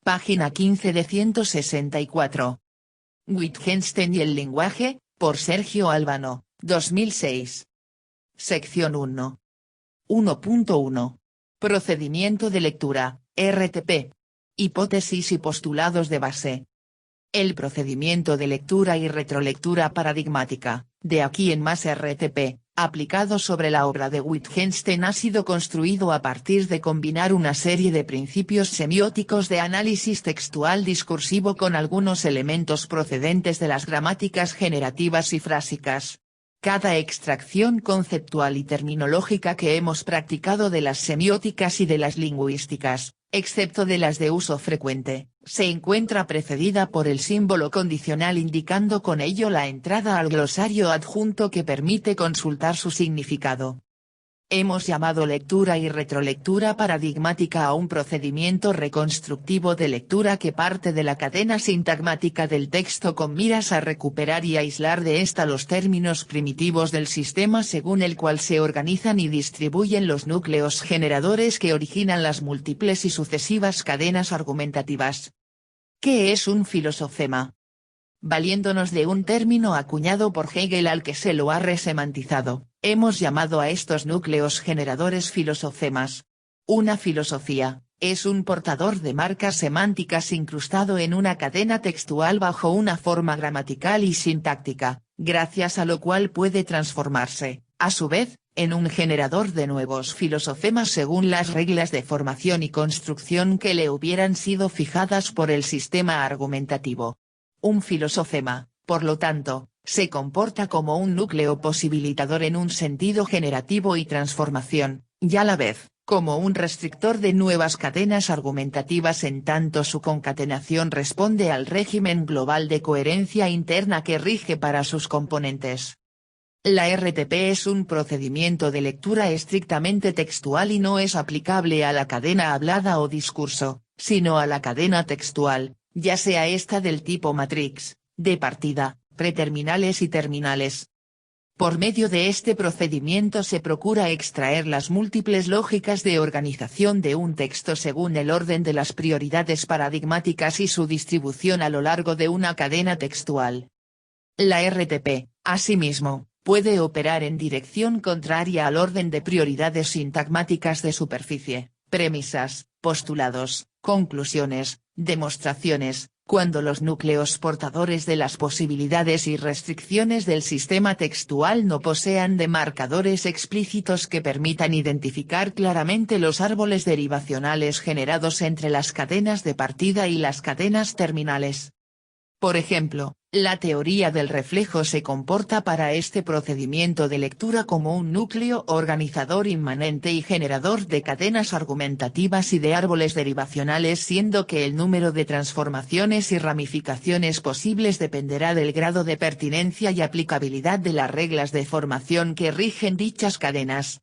Página 15 de 164. Wittgenstein y el lenguaje, por Sergio Albano, 2006. Sección 1. 1.1. Procedimiento de lectura, RTP. Hipótesis y postulados de base. El procedimiento de lectura y retrolectura paradigmática, de aquí en más RTP, aplicado sobre la obra de Wittgenstein ha sido construido a partir de combinar una serie de principios semióticos de análisis textual discursivo con algunos elementos procedentes de las gramáticas generativas y frásicas. Cada extracción conceptual y terminológica que hemos practicado de las semióticas y de las lingüísticas, excepto de las de uso frecuente, se encuentra precedida por el símbolo condicional indicando con ello la entrada al glosario adjunto que permite consultar su significado. Hemos llamado lectura y retrolectura paradigmática a un procedimiento reconstructivo de lectura que parte de la cadena sintagmática del texto con miras a recuperar y aislar de ésta los términos primitivos del sistema según el cual se organizan y distribuyen los núcleos generadores que originan las múltiples y sucesivas cadenas argumentativas. ¿Qué es un filosofema? Valiéndonos de un término acuñado por Hegel al que se lo ha resemantizado, hemos llamado a estos núcleos generadores filosofemas. Una filosofía, es un portador de marcas semánticas incrustado en una cadena textual bajo una forma gramatical y sintáctica, gracias a lo cual puede transformarse, a su vez, en un generador de nuevos filosofemas según las reglas de formación y construcción que le hubieran sido fijadas por el sistema argumentativo. Un filosofema, por lo tanto, se comporta como un núcleo posibilitador en un sentido generativo y transformación, y a la vez, como un restrictor de nuevas cadenas argumentativas en tanto su concatenación responde al régimen global de coherencia interna que rige para sus componentes. La RTP es un procedimiento de lectura estrictamente textual y no es aplicable a la cadena hablada o discurso, sino a la cadena textual, ya sea esta del tipo matrix, de partida, preterminales y terminales. Por medio de este procedimiento se procura extraer las múltiples lógicas de organización de un texto según el orden de las prioridades paradigmáticas y su distribución a lo largo de una cadena textual. La RTP, asimismo, puede operar en dirección contraria al orden de prioridades sintagmáticas de superficie, premisas, postulados, conclusiones, demostraciones, cuando los núcleos portadores de las posibilidades y restricciones del sistema textual no posean demarcadores explícitos que permitan identificar claramente los árboles derivacionales generados entre las cadenas de partida y las cadenas terminales. Por ejemplo, la teoría del reflejo se comporta para este procedimiento de lectura como un núcleo organizador inmanente y generador de cadenas argumentativas y de árboles derivacionales, siendo que el número de transformaciones y ramificaciones posibles dependerá del grado de pertinencia y aplicabilidad de las reglas de formación que rigen dichas cadenas.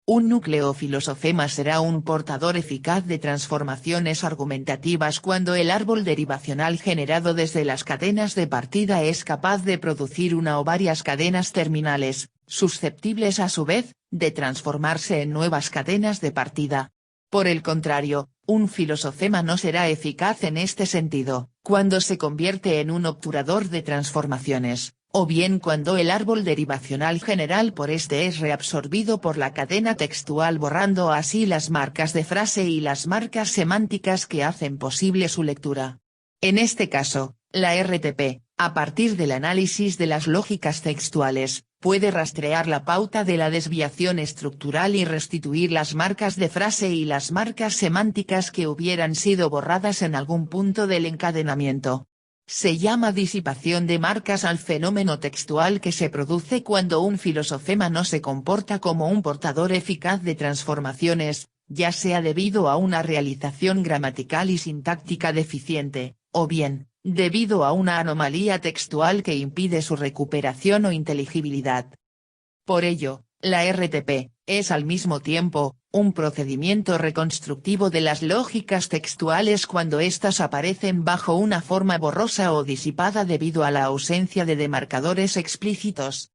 Un núcleo filosofema será un portador eficaz de transformaciones argumentativas cuando el árbol derivacional generado desde las cadenas de partida es capaz de producir una o varias cadenas terminales, susceptibles a su vez, de transformarse en nuevas cadenas de partida. Por el contrario, un filosofema no será eficaz en este sentido, cuando se convierte en un obturador de transformaciones, o bien cuando el árbol derivacional general por este es reabsorbido por la cadena textual borrando así las marcas de frase y las marcas semánticas que hacen posible su lectura. En este caso, la RTP, a partir del análisis de las lógicas textuales, puede rastrear la pauta de la desviación estructural y restituir las marcas de frase y las marcas semánticas que hubieran sido borradas en algún punto del encadenamiento. Se llama disipación de marcas al fenómeno textual que se produce cuando un filosofema no se comporta como un portador eficaz de transformaciones, ya sea debido a una realización gramatical y sintáctica deficiente, o bien, debido a una anomalía textual que impide su recuperación o inteligibilidad. Por ello, la RTP, es al mismo tiempo, un procedimiento reconstructivo de las lógicas textuales cuando éstas aparecen bajo una forma borrosa o disipada debido a la ausencia de demarcadores explícitos.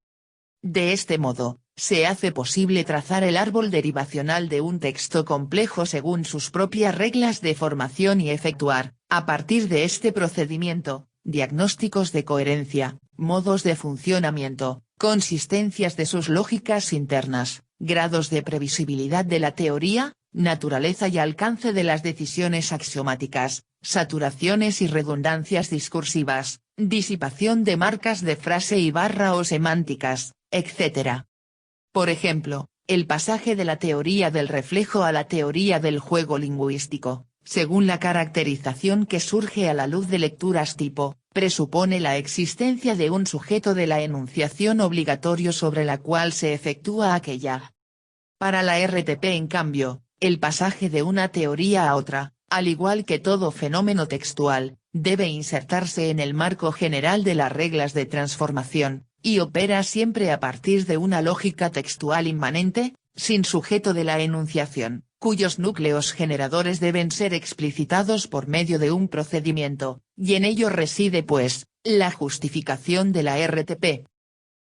De este modo, se hace posible trazar el árbol derivacional de un texto complejo según sus propias reglas de formación y efectuar, A partir de este procedimiento, diagnósticos de coherencia, modos de funcionamiento, consistencias de sus lógicas internas, grados de previsibilidad de la teoría, naturaleza y alcance de las decisiones axiomáticas, saturaciones y redundancias discursivas, disipación de marcas de frase y barra o semánticas, etc. Por ejemplo, el pasaje de la teoría del reflejo a la teoría del juego lingüístico, según la caracterización que surge a la luz de lecturas tipo, presupone la existencia de un sujeto de la enunciación obligatorio sobre la cual se efectúa aquella. Para la RTP en cambio, el pasaje de una teoría a otra, al igual que todo fenómeno textual, debe insertarse en el marco general de las reglas de transformación, y opera siempre a partir de una lógica textual inmanente, sin sujeto de la enunciación, cuyos núcleos generadores deben ser explicitados por medio de un procedimiento, y en ello reside pues, la justificación de la RTP.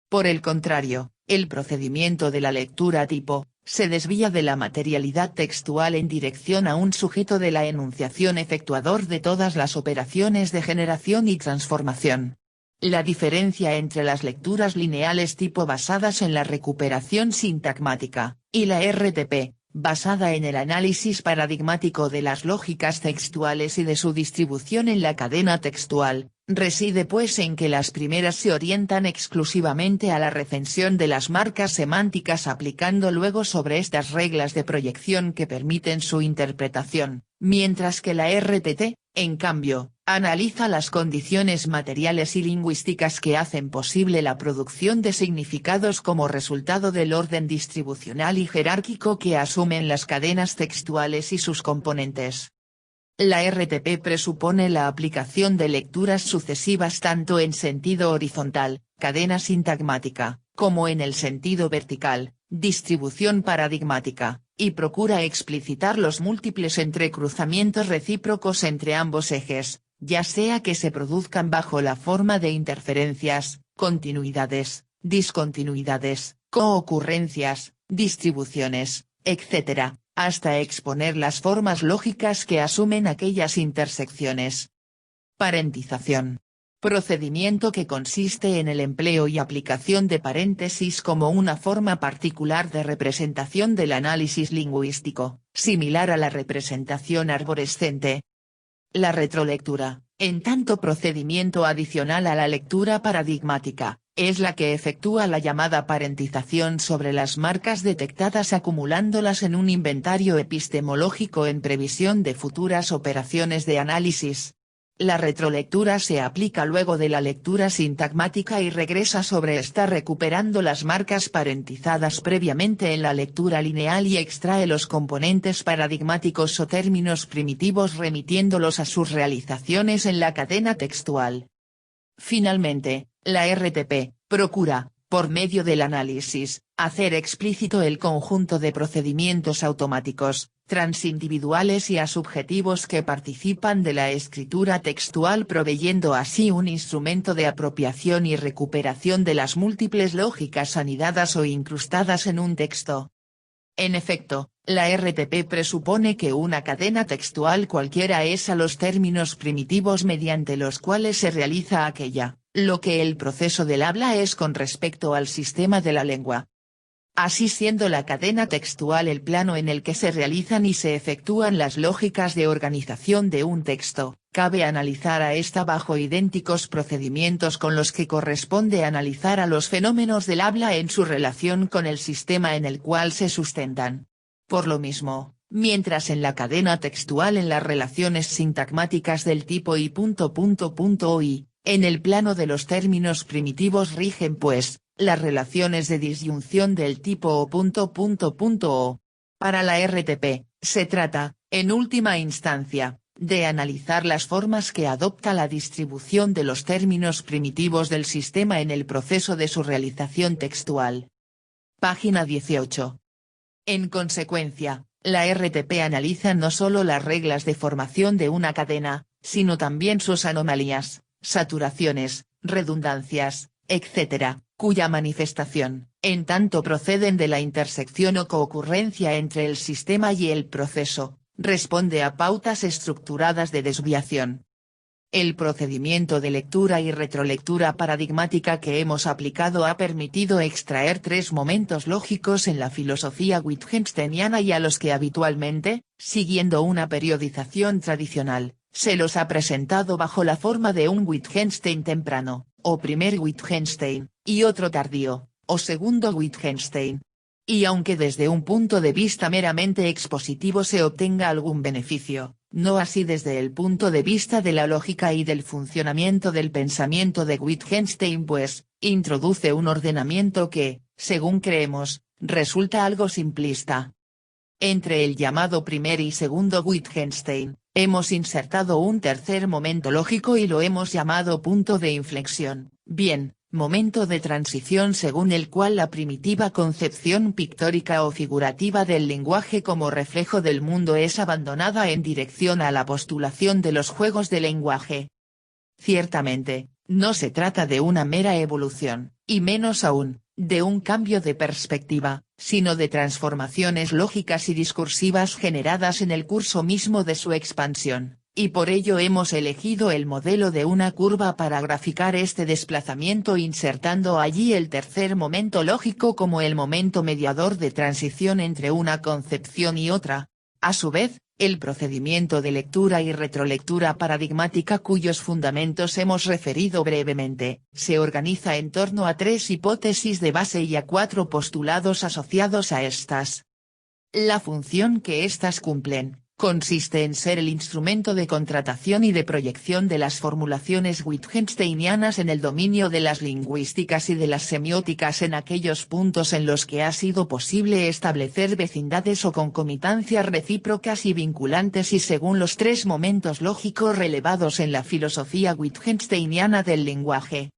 Por el contrario, el procedimiento de la lectura tipo, se desvía de la materialidad textual en dirección a un sujeto de la enunciación efectuador de todas las operaciones de generación y transformación. La diferencia entre las lecturas lineales tipo basadas en la recuperación sintagmática, y la RTP, basada en el análisis paradigmático de las lógicas textuales y de su distribución en la cadena textual, reside pues en que las primeras se orientan exclusivamente a la recensión de las marcas semánticas aplicando luego sobre estas reglas de proyección que permiten su interpretación, mientras que la RTT, en cambio, analiza las condiciones materiales y lingüísticas que hacen posible la producción de significados como resultado del orden distribucional y jerárquico que asumen las cadenas textuales y sus componentes. La RTP presupone la aplicación de lecturas sucesivas tanto en sentido horizontal, cadena sintagmática, como en el sentido vertical, distribución paradigmática, y procura explicitar los múltiples entrecruzamientos recíprocos entre ambos ejes, ya sea que se produzcan bajo la forma de interferencias, continuidades, discontinuidades, coocurrencias, distribuciones, etc., hasta exponer las formas lógicas que asumen aquellas intersecciones. Parentización. Procedimiento que consiste en el empleo y aplicación de paréntesis como una forma particular de representación del análisis lingüístico, similar a la representación arborescente. La retrolectura, en tanto procedimiento adicional a la lectura paradigmática, es la que efectúa la llamada parentización sobre las marcas detectadas acumulándolas en un inventario epistemológico en previsión de futuras operaciones de análisis. La retrolectura se aplica luego de la lectura sintagmática y regresa sobre esta recuperando las marcas parentizadas previamente en la lectura lineal y extrae los componentes paradigmáticos o términos primitivos remitiéndolos a sus realizaciones en la cadena textual. Finalmente, la RTP, procura, por medio del análisis, hacer explícito el conjunto de procedimientos automáticos, transindividuales y asubjetivos que participan de la escritura textual proveyendo así un instrumento de apropiación y recuperación de las múltiples lógicas anidadas o incrustadas en un texto. En efecto, la RTP presupone que una cadena textual cualquiera es a los términos primitivos mediante los cuales se realiza aquella, lo que el proceso del habla es con respecto al sistema de la lengua. Así siendo la cadena textual el plano en el que se realizan y se efectúan las lógicas de organización de un texto, cabe analizar a esta bajo idénticos procedimientos con los que corresponde analizar a los fenómenos del habla en su relación con el sistema en el cual se sustentan. Por lo mismo, mientras en la cadena textual en las relaciones sintagmáticas del tipo I.O.I, en el plano de los términos primitivos rigen pues, las relaciones de disyunción del tipo O.O. Para la RTP, se trata, en última instancia, de analizar las formas que adopta la distribución de los términos primitivos del sistema en el proceso de su realización textual. Página 18. En consecuencia, la RTP analiza no solo las reglas de formación de una cadena, sino también sus anomalías, saturaciones, redundancias, etc., cuya manifestación, en tanto proceden de la intersección o coocurrencia entre el sistema y el proceso, responde a pautas estructuradas de desviación. El procedimiento de lectura y retrolectura paradigmática que hemos aplicado ha permitido extraer tres momentos lógicos en la filosofía wittgensteiniana y a los que habitualmente, siguiendo una periodización tradicional, se los ha presentado bajo la forma de un Wittgenstein temprano, o primer Wittgenstein, y otro tardío, o segundo Wittgenstein. Y aunque desde un punto de vista meramente expositivo se obtenga algún beneficio, no así desde el punto de vista de la lógica y del funcionamiento del pensamiento de Wittgenstein, pues, introduce un ordenamiento que, según creemos, resulta algo simplista. Entre el llamado primer y segundo Wittgenstein, hemos insertado un tercer momento lógico y lo hemos llamado punto de inflexión, bien, momento de transición según el cual la primitiva concepción pictórica o figurativa del lenguaje como reflejo del mundo es abandonada en dirección a la postulación de los juegos de lenguaje. Ciertamente, no se trata de una mera evolución, y menos aún, de un cambio de perspectiva, sino de transformaciones lógicas y discursivas generadas en el curso mismo de su expansión. Y por ello hemos elegido el modelo de una curva para graficar este desplazamiento insertando allí el tercer momento lógico como el momento mediador de transición entre una concepción y otra. A su vez, el procedimiento de lectura y retrolectura paradigmática cuyos fundamentos hemos referido brevemente, se organiza en torno a tres hipótesis de base y a cuatro postulados asociados a estas. La función que éstas cumplen consiste en ser el instrumento de contratación y de proyección de las formulaciones wittgensteinianas en el dominio de las lingüísticas y de las semióticas en aquellos puntos en los que ha sido posible establecer vecindades o concomitancias recíprocas y vinculantes y según los tres momentos lógicos relevados en la filosofía wittgensteiniana del lenguaje.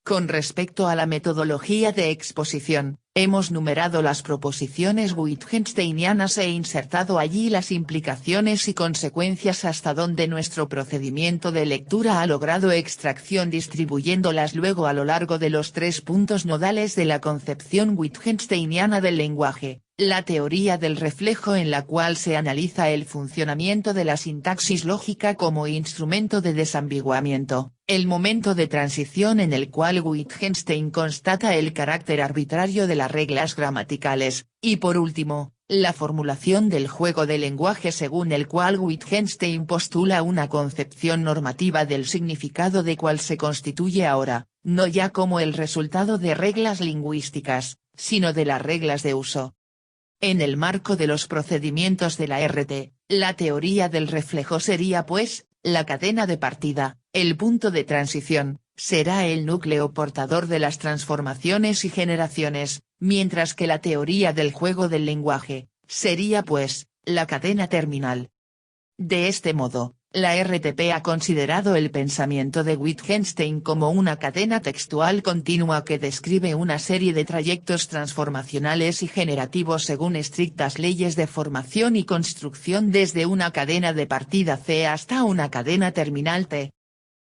Con respecto a la metodología de exposición, hemos numerado las proposiciones wittgensteinianas e insertado allí las implicaciones y consecuencias hasta donde nuestro procedimiento de lectura ha logrado extracción distribuyéndolas luego a lo largo de los tres puntos nodales de la concepción wittgensteiniana del lenguaje. La teoría del reflejo en la cual se analiza el funcionamiento de la sintaxis lógica como instrumento de desambiguamiento, el momento de transición en el cual Wittgenstein constata el carácter arbitrario de las reglas gramaticales, y por último, la formulación del juego de lenguaje según el cual Wittgenstein postula una concepción normativa del significado de cual se constituye ahora, no ya como el resultado de reglas lingüísticas, sino de las reglas de uso. En el marco de los procedimientos de la RT, la teoría del reflejo sería pues, la cadena de partida, el punto de transición, será el núcleo portador de las transformaciones y generaciones, mientras que la teoría del juego del lenguaje, sería pues, la cadena terminal. De este modo, la RTP ha considerado el pensamiento de Wittgenstein como una cadena textual continua que describe una serie de trayectos transformacionales y generativos según estrictas leyes de formación y construcción desde una cadena de partida C hasta una cadena terminal T.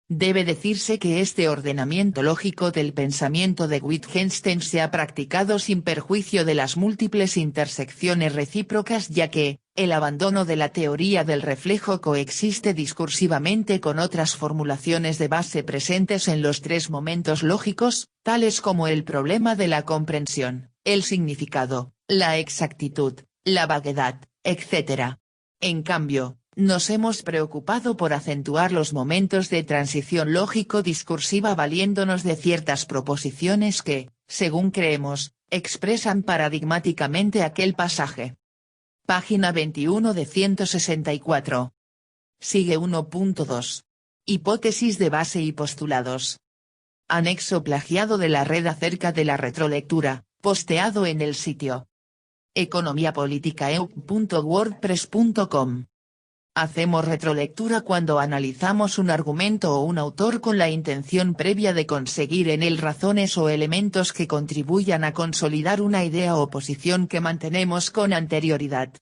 Debe decirse que este ordenamiento lógico del pensamiento de Wittgenstein se ha practicado sin perjuicio de las múltiples intersecciones recíprocas ya que, el abandono de la teoría del reflejo coexiste discursivamente con otras formulaciones de base presentes en los tres momentos lógicos, tales como el problema de la comprensión, el significado, la exactitud, la vaguedad, etc. En cambio, nos hemos preocupado por acentuar los momentos de transición lógico-discursiva valiéndonos de ciertas proposiciones que, según creemos, expresan paradigmáticamente aquel pasaje. Página 21 de 164. Sigue 1.2. Hipótesis de base y postulados. Anexo plagiado de la red acerca de la retrolectura, posteado en el sitio economiapoliticaeu.wordpress.com. Hacemos retrolectura cuando analizamos un argumento o un autor con la intención previa de conseguir en él razones o elementos que contribuyan a consolidar una idea o posición que mantenemos con anterioridad.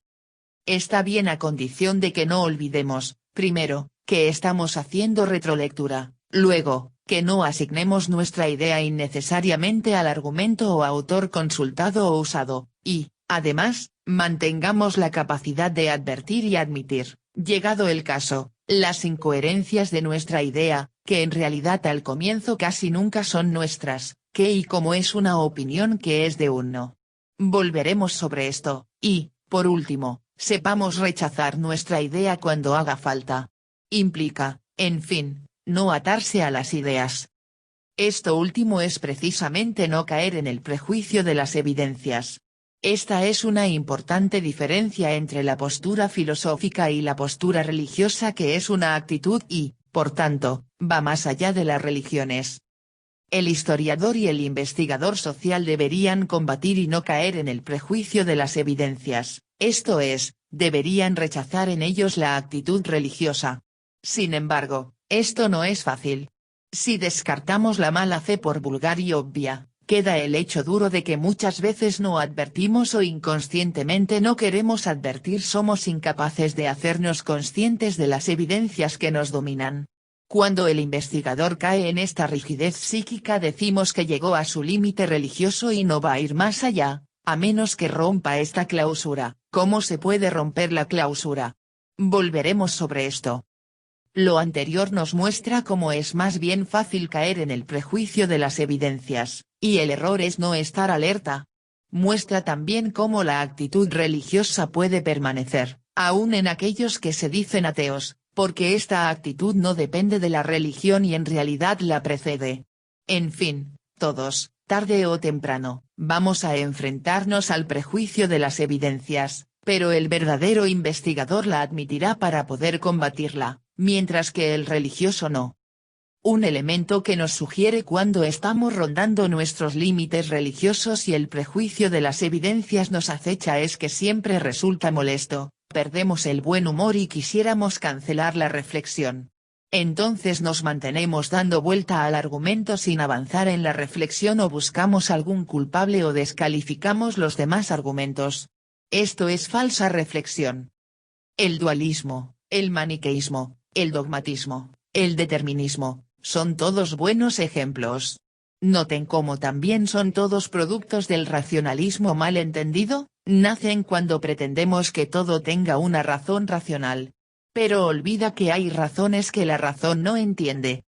Está bien a condición de que no olvidemos, primero, que estamos haciendo retrolectura, luego, que no asignemos nuestra idea innecesariamente al argumento o autor consultado o usado, y, Además, mantengamos la capacidad de advertir y admitir, llegado el caso, las incoherencias de nuestra idea, que en realidad al comienzo casi nunca son nuestras, que y como es una opinión que es de uno. Volveremos sobre esto, y, por último, sepamos rechazar nuestra idea cuando haga falta. Implica, en fin, no atarse a las ideas. Esto último es precisamente no caer en el prejuicio de las evidencias. Esta es una importante diferencia entre la postura filosófica y la postura religiosa, que es una actitud y, por tanto, va más allá de las religiones. El historiador y el investigador social deberían combatir y no caer en el prejuicio de las evidencias, esto es, deberían rechazar en ellos la actitud religiosa. Sin embargo, esto no es fácil. Si descartamos la mala fe por vulgar y obvia, queda el hecho duro de que muchas veces no advertimos o inconscientemente no queremos advertir, somos incapaces de hacernos conscientes de las evidencias que nos dominan. Cuando el investigador cae en esta rigidez psíquica, decimos que llegó a su límite religioso y no va a ir más allá, a menos que rompa esta clausura. ¿Cómo se puede romper la clausura? Volveremos sobre esto. Lo anterior nos muestra cómo es más bien fácil caer en el prejuicio de las evidencias, y el error es no estar alerta. Muestra también cómo la actitud religiosa puede permanecer, aún en aquellos que se dicen ateos, porque esta actitud no depende de la religión y en realidad la precede. En fin, todos, tarde o temprano, vamos a enfrentarnos al prejuicio de las evidencias, pero el verdadero investigador la admitirá para poder combatirla, mientras que el religioso no. Un elemento que nos sugiere cuando estamos rondando nuestros límites religiosos y el prejuicio de las evidencias nos acecha es que siempre resulta molesto, perdemos el buen humor y quisiéramos cancelar la reflexión. Entonces nos mantenemos dando vuelta al argumento sin avanzar en la reflexión, o buscamos algún culpable o descalificamos los demás argumentos. Esto es falsa reflexión. El dualismo, el maniqueísmo, el dogmatismo, el determinismo, son todos buenos ejemplos. Noten cómo también son todos productos del racionalismo mal entendido, nacen cuando pretendemos que todo tenga una razón racional. Pero olvida que hay razones que la razón no entiende.